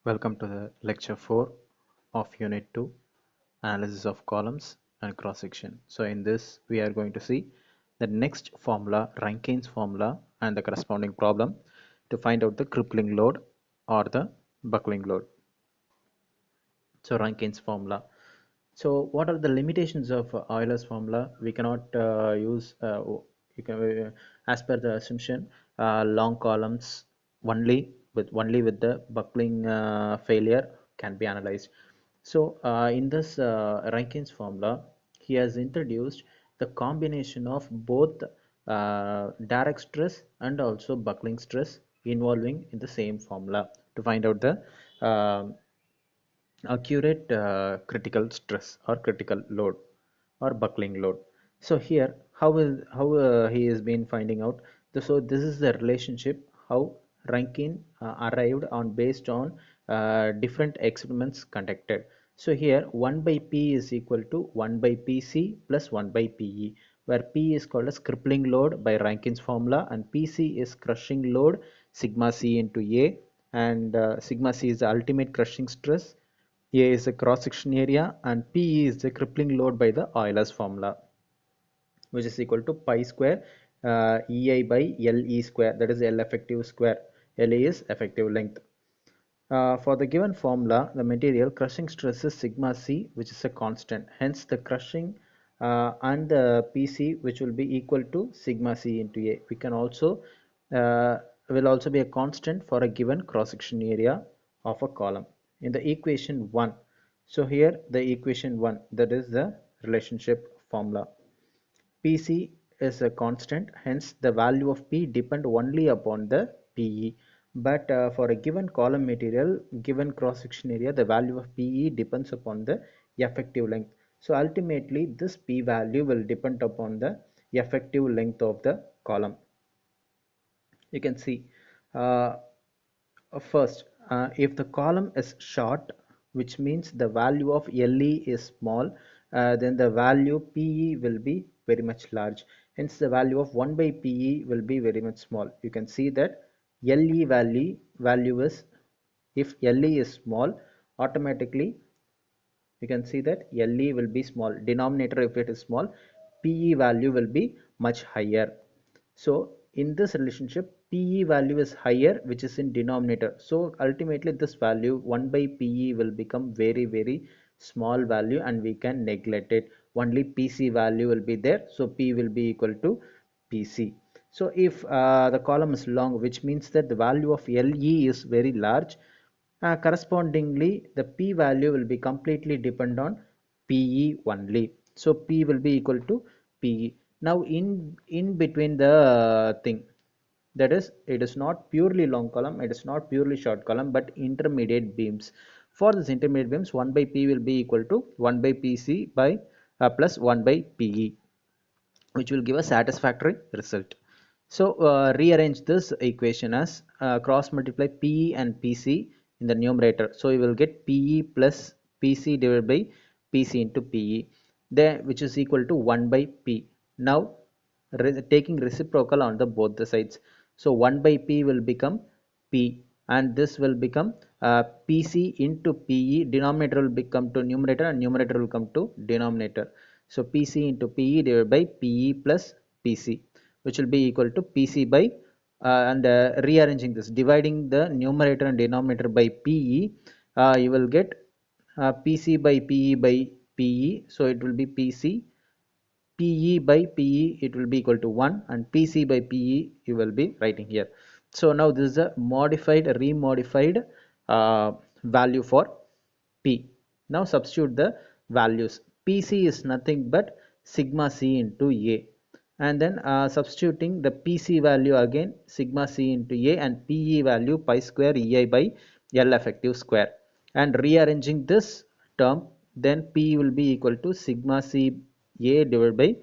Welcome to the lecture 4 of Unit 2, Analysis of Columns and Cross-Section. So in this, we are going to see the next formula, Rankine's formula, and the corresponding problem to find out the crippling load or the buckling load. So Rankine's formula. So what are the limitations of Euler's formula? We cannot use, as per the assumption, long columns only with the buckling failure can be analyzed. So in this Rankine's formula, he has introduced the combination of both direct stress and also buckling stress involving in the same formula to find out the accurate critical stress or critical load or buckling load. So here how he has been finding out so this is the relationship how Rankine arrived on based on different experiments conducted. So here 1 by P is equal to 1 by PC plus 1 by PE, where P is called as crippling load by Rankine's formula and PC is crushing load sigma C into A, and sigma C is the ultimate crushing stress, A is the cross-section area, and PE is the crippling load by the Euler's formula, which is equal to pi square EI by LE square, that is L effective square. LE is effective length. For the given formula, the material crushing stress is sigma C, which is a constant. Hence, the crushing and the PC, which will be equal to sigma C into A. We can also will also be a constant for a given cross-section area of a column. In the equation 1, so here the equation 1, that is the relationship formula. Pc is a constant, hence the value of P depend only upon the PE. But for a given column material, given cross-section area, the value of PE depends upon the effective length. So ultimately, this P value will depend upon the effective length of the column. You can see first, if the column is short, which means the value of LE is small, then the value PE will be very much large. Hence, the value of 1 by PE will be very much small. You can see that LE value is, if LE is small, automatically you can see that LE will be small. Denominator, if it is small, PE value will be much higher. So in this relationship, PE value is higher, which is in denominator. So ultimately this value 1 by PE will become very small value and we can neglect it. Only PC value will be there. So P will be equal to PC. So if the column is long, which means that the value of LE is very large, correspondingly the P value will be completely depend on PE only. So P will be equal to PE. Now in between the thing, that is, it is not purely long column, it is not purely short column, but intermediate beams. For this intermediate beams, 1 by P will be equal to 1 by PC by plus 1 by PE, which will give a satisfactory result. So rearrange this equation as cross multiply PE and PC in the numerator. So you will get PE plus PC divided by PC into PE, there, which is equal to 1 by P. Now taking reciprocal on the both the sides. So 1 by P will become P and this will become PC into PE. Denominator will become to numerator and numerator will come to denominator. So PC into PE divided by PE plus PC, which will be equal to PC by and rearranging this, dividing the numerator and denominator by PE, you will get PC by PE by PE. So it will be PC PE by PE, it will be equal to 1, and PC by PE you will be writing here. So now this is a remodified value for P. Now substitute the values. PC is nothing but sigma C into A, and then substituting the PC value again, sigma C into A, and PE value pi square EI by L effective square, and rearranging this term, then P will be equal to sigma C A divided by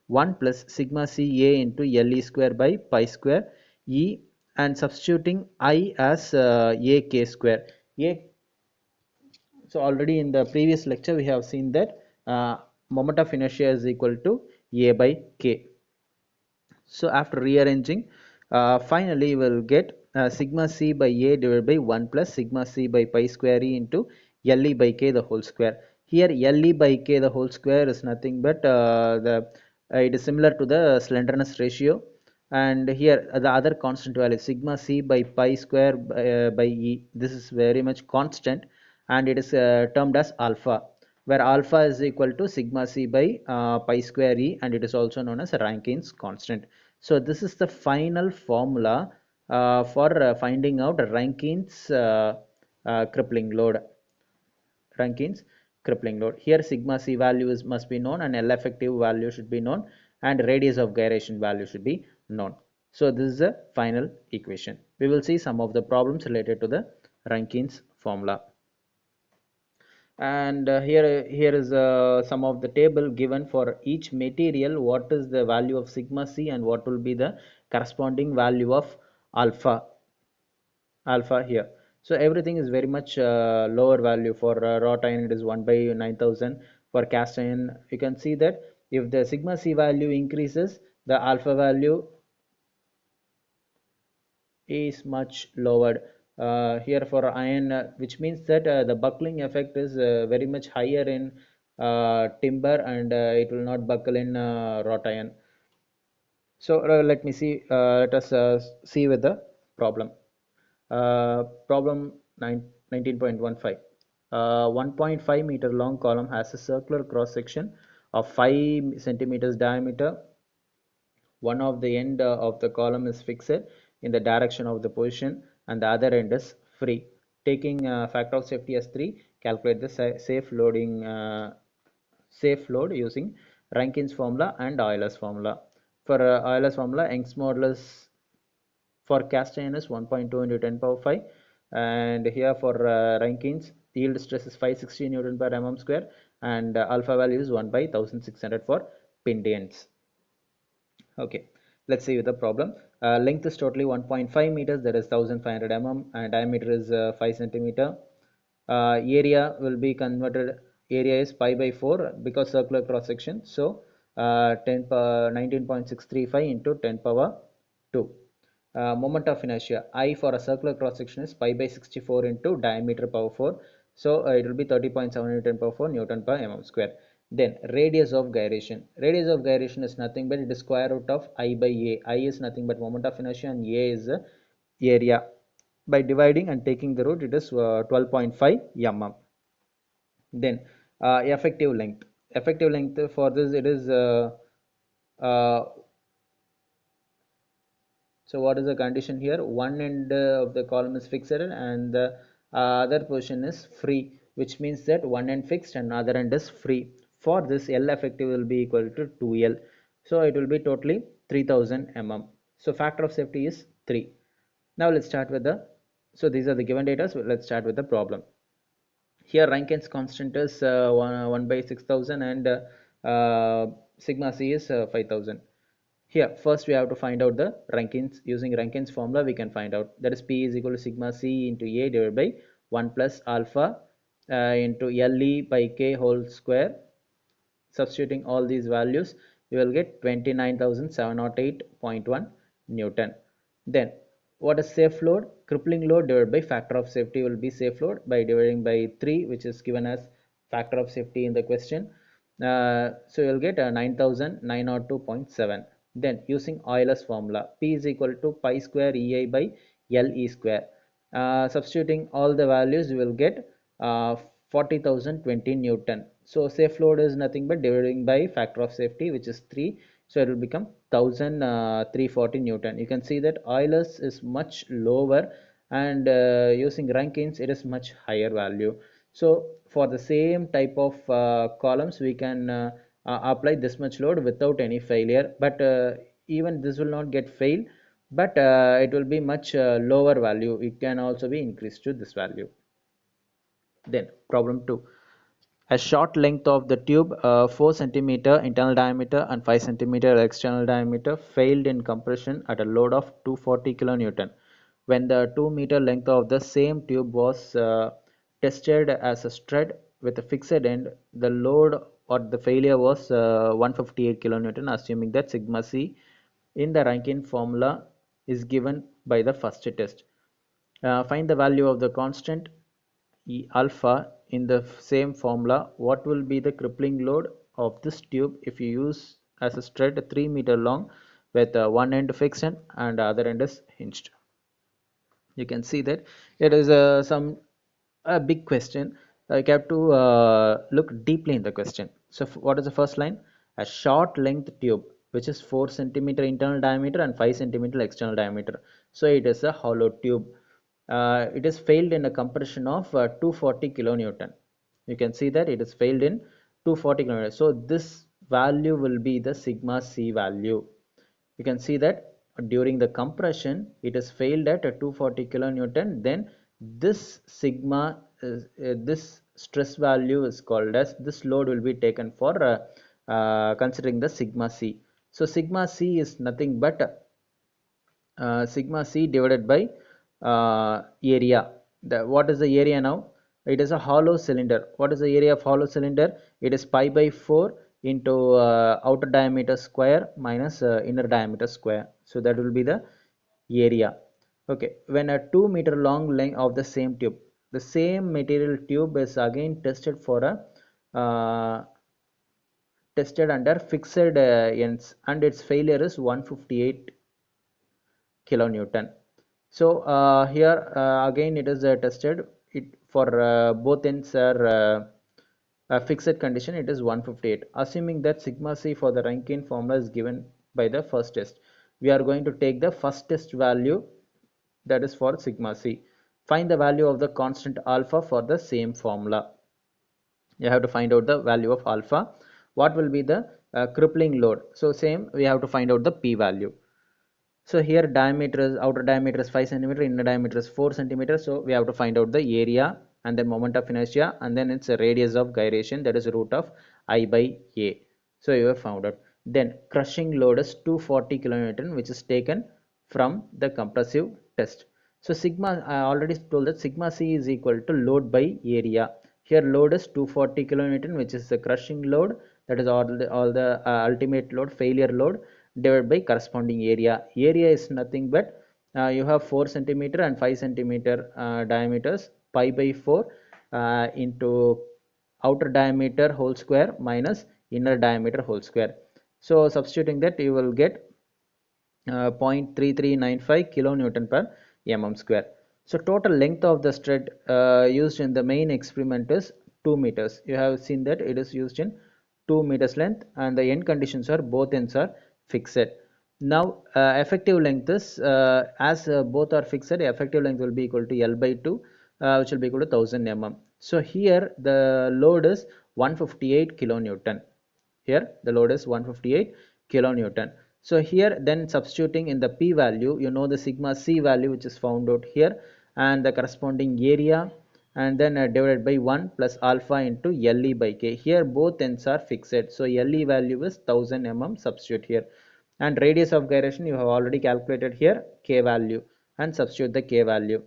1 plus sigma C A into LE square by pi square E, and substituting I as A K square. So already in the previous lecture we have seen that moment of inertia is equal to A by K. So after rearranging, finally we will get sigma c by a divided by 1 plus sigma c by pi square e into Le by k the whole square. Here Le by k the whole square is nothing but it is similar to the slenderness ratio, and here the other constant value sigma c by pi square by e, this is very much constant, and it is termed as alpha, where alpha is equal to sigma c by pi square e, and it is also known as Rankine's constant. So this is the final formula for finding out Rankine's crippling load. Rankine's crippling load. Here sigma c value must be known, and L effective value should be known, and radius of gyration value should be known. So this is the final equation. We will see some of the problems related to the Rankine's formula. And here is some of the table given for each material. What is the value of sigma c and what will be the corresponding value of alpha here. So everything is very much lower value. For wrought iron it is 1 by 9000. For cast iron you can see that if the sigma c value increases, the alpha value is much lowered. Here for iron, which means that the buckling effect is very much higher in timber, and it will not buckle in wrought iron. So let us see with the problem. Problem 19.15. 1.5 meter long column has a circular cross section of 5 centimeters diameter. One of the end of the column is fixed in the direction of the position, and the other end is free. Taking factor of safety as 3, calculate the safe load using Rankine's formula and Euler's formula. For Euler's formula, Young's modulus for cast iron is 1.2 into 10 power 5, and here for Rankine's yield stress is 560 Newton per mm square, and alpha value is 1 by 1600 for Pindians. Okay, let's see with the problem. Length is totally 1.5 meters, that is 1500 mm, and diameter is 5 centimeter. Area will be converted, area is pi by 4 because circular cross section, so 19.635 into 10 power 2. Moment of inertia, I for a circular cross section is pi by 64 into diameter power 4, so it will be 30.7 Newton power 4 Newton per mm square. Then radius of gyration. Radius of gyration is nothing but it is square root of I by A. I is nothing but moment of inertia and A is the area. By dividing and taking the root, it is 12.5 mm. Then effective length. Effective length for this it is uh, so what is the condition here? One end of the column is fixed and the other portion is free, which means that one end fixed and other end is free. For this, L effective will be equal to 2L. So it will be totally 3000 mm. So factor of safety is 3. Now let's start with so these are the given data. So let's start with the problem. Here Rankine's constant is 1 by 6000, and sigma c is 5000. Here first we have to find out the Rankine's. Using Rankine's formula we can find out, that is P is equal to sigma c into A divided by 1 plus alpha into Le by k whole square. Substituting all these values, you will get 29,708.1 Newton. Then what is safe load? Crippling load divided by factor of safety will be safe load by dividing by 3, which is given as factor of safety in the question. So you will get 9,902.7. Then using Euler's formula, P is equal to pi square EI by Le square. Substituting all the values, you will get 40,020 Newton. So safe load is nothing but dividing by factor of safety, which is 3. So it will become 1340 Newton. You can see that Euler's is much lower, and using Rankine's it is much higher value. So for the same type of columns we can apply this much load without any failure, but even this will not get failed, but it will be much lower value. It can also be increased to this value. Then problem 2. A short length of the tube, 4 centimeter internal diameter and 5 centimeter external diameter, failed in compression at a load of 240 kilonewton. When the 2-meter length of the same tube was tested as a stud with a fixed end, the load or the failure was 158 kilonewton, assuming that sigma c in the Rankine formula is given by the first test. Find the value of the constant alpha in the same formula. What will be the crippling load of this tube if you use as a straight 3 meter long with one end fixed and other end is hinged? You can see that it is some a big question. You have to look deeply in the question. So what is the first line? A short length tube which is 4 centimeter internal diameter and 5 centimeter external diameter. So it is a hollow tube. It is failed in a compression of 240 kilonewton. You can see that it is failed in 240 kilonewton. So this value will be the sigma c value. You can see that during the compression it is failed at a 240 kilonewton. Then this sigma this stress value is called as, this load will be taken for considering the sigma c. So sigma c is nothing but sigma c divided by area. What is the area now? It is a hollow cylinder. What is the area of hollow cylinder? It is pi by 4 into outer diameter square minus inner diameter square. So that will be the area. Okay, when a 2 meter long length of the same tube, the same material tube is again tested for a tested under fixed ends, and its failure is 158 kilonewton. So here again it is tested it for both ends are fixed condition, it is 158. Assuming that sigma c for the Rankine formula is given by the first test, we are going to take the first test value, that is for sigma c. Find the value of the constant alpha for the same formula. You have to find out the value of alpha. What will be the crippling load? So same, we have to find out the p value. So here diameter is, outer diameter is 5 centimeter, inner diameter is 4 centimeter. So we have to find out the area and then moment of inertia, and then it's a radius of gyration, that is root of I by A. So you have found out. Then crushing load is 240 kilonewton, which is taken from the compressive test. So sigma, I already told that sigma c is equal to load by area. Here load is 240 kilonewton, which is the crushing load, that is all the ultimate load, failure load, divided by corresponding area. Area is nothing but you have 4 centimeter and 5 centimeter diameters, pi by 4 into outer diameter whole square minus inner diameter whole square. So substituting that, you will get 0.3395 kilonewton per mm square. So total length of the stud used in the main experiment is 2 meters. You have seen that it is used in 2 meters length, and the end conditions are both ends are fixed. Now effective length is as both are fixed, effective length will be equal to L by 2, which will be equal to 1000 mm. So here the load is 158 kilonewton. Here the load is 158 kilonewton. So here then substituting in the p value, you know the sigma c value which is found out here, and the corresponding area, and then divided by 1 plus alpha into Le by k. Here both ends are fixed, so Le value is 1000 mm. Substitute here, and radius of gyration you have already calculated here, k value, and substitute the k value.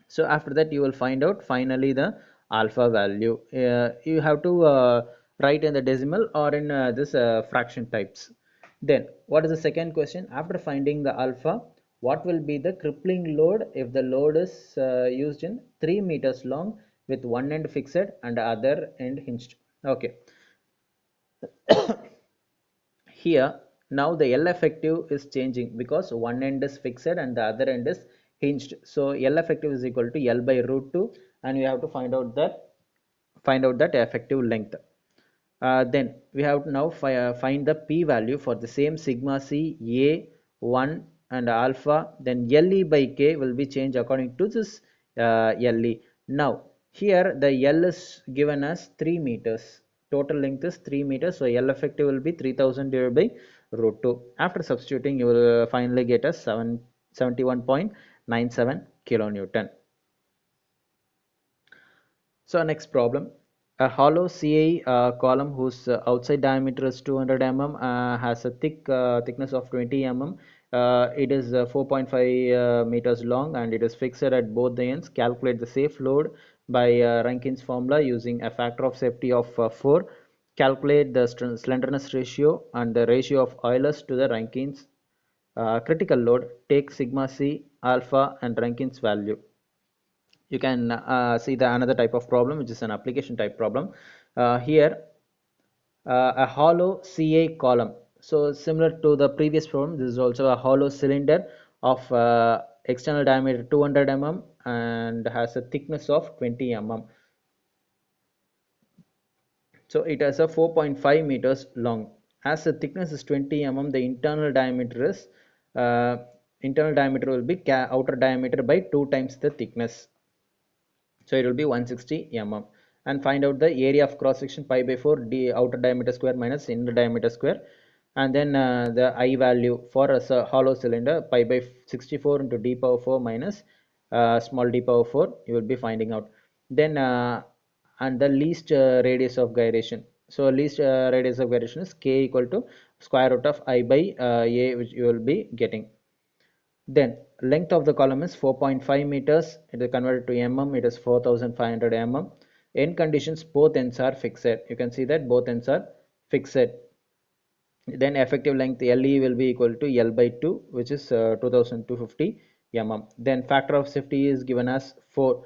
So after that you will find out finally the alpha value. You have to write in the decimal or in this fraction types. Then what is the second question? After finding the alpha, what will be the crippling load if the load is used in 3 meters long with one end fixed and other end hinged? Okay, here now the L effective is changing because one end is fixed and the other end is hinged. So L effective is equal to L by root 2, and we have to find out that effective length. Then we have to now find the p value for the same sigma c, a, 1 and alpha. Then Le by k will be changed according to this Le. Now here the L is given as 3 meters. Total length is 3 meters. So L effective will be 3000 divided by root 2. After substituting, you will finally get a 71.97 kilonewton. So next problem. A hollow CI column whose outside diameter is 200 mm has a thickness of 20 mm. It is 4.5 meters long, and it is fixed at both the ends. Calculate the safe load by Rankine's formula using a factor of safety of 4. Calculate the slenderness ratio and the ratio of Euler's to the Rankine's critical load, take sigma c, alpha and Rankine's value. You can see the another type of problem, which is an application type problem. Here a hollow CA column. So similar to the previous problem, this is also a hollow cylinder of external diameter 200 mm and has a thickness of 20 mm. So it has a 4.5 meters long. As the thickness is 20 mm, the uh, internal diameter will be outer diameter by 2 times the thickness. So it will be 160 mm. And find out the area of cross section pi by 4 d outer diameter square minus inner diameter square. And then the I value for a hollow cylinder, pi by 64 into d power 4 minus small d power 4, you will be finding out. Then and the least radius of gyration. So least radius of gyration is k equal to square root of I by a, which you will be getting. Then length of the column is 4.5 meters. It is converted to mm. It is 4500 mm. End conditions, both ends are fixed. You can see that both ends are fixed. Then effective length LE will be equal to L by 2, which is 2250 mm. Then factor of safety is given as 4. You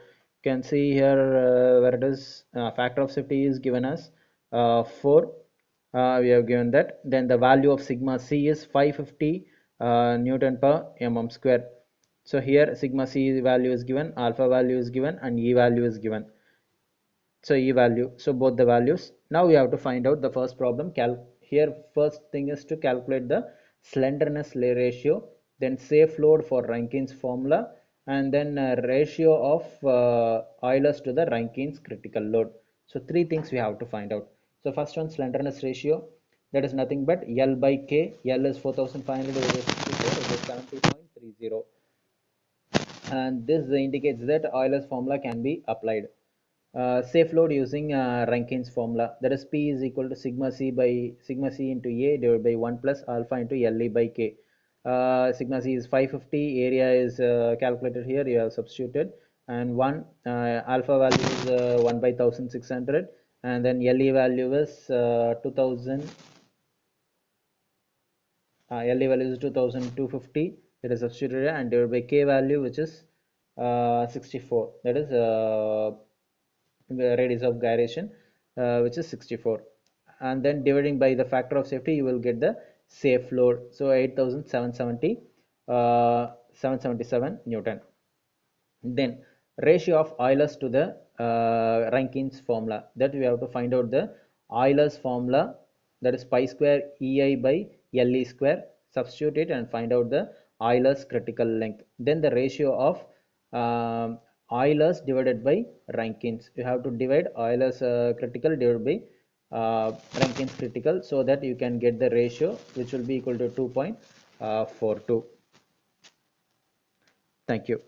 can see here where it is factor of safety is given as 4. We have given that. Then the value of sigma c is 550 Newton per mm square. So here sigma c value is given, alpha value is given, and E value is given. So E value, so both the values. Now we have to find out the first problem. Here first thing is to calculate the slenderness ratio, then safe load for Rankine's formula, and then ratio of Euler's to the Rankine's critical load. So three things we have to find out. So first one, slenderness ratio, that is nothing but L by K. L is 4500 over 64, it is 70.30, and this indicates that Euler's formula can be applied. Safe load using Rankine's formula, that is P is equal to sigma c into A divided by 1 plus alpha into Le by K. Sigma c is 550, area is calculated here, you have substituted, and 1 alpha value is 1 by 1600, and then Le value is 2000. LE value is 2250, it is substituted, and divided by K value, which is 64, that is the radius of gyration, which is 64, and then dividing by the factor of safety, you will get the safe load. So 777 Newton. Then ratio of Euler's to the Rankine's formula, that we have to find out the Euler's formula, that is pi square EI by LE square. Substitute it and find out the Euler's critical length. Then the ratio of Euler's divided by Rankine's. You have to divide Euler's critical divided by Rankine's critical, so that you can get the ratio, which will be equal to 2.42. Thank you.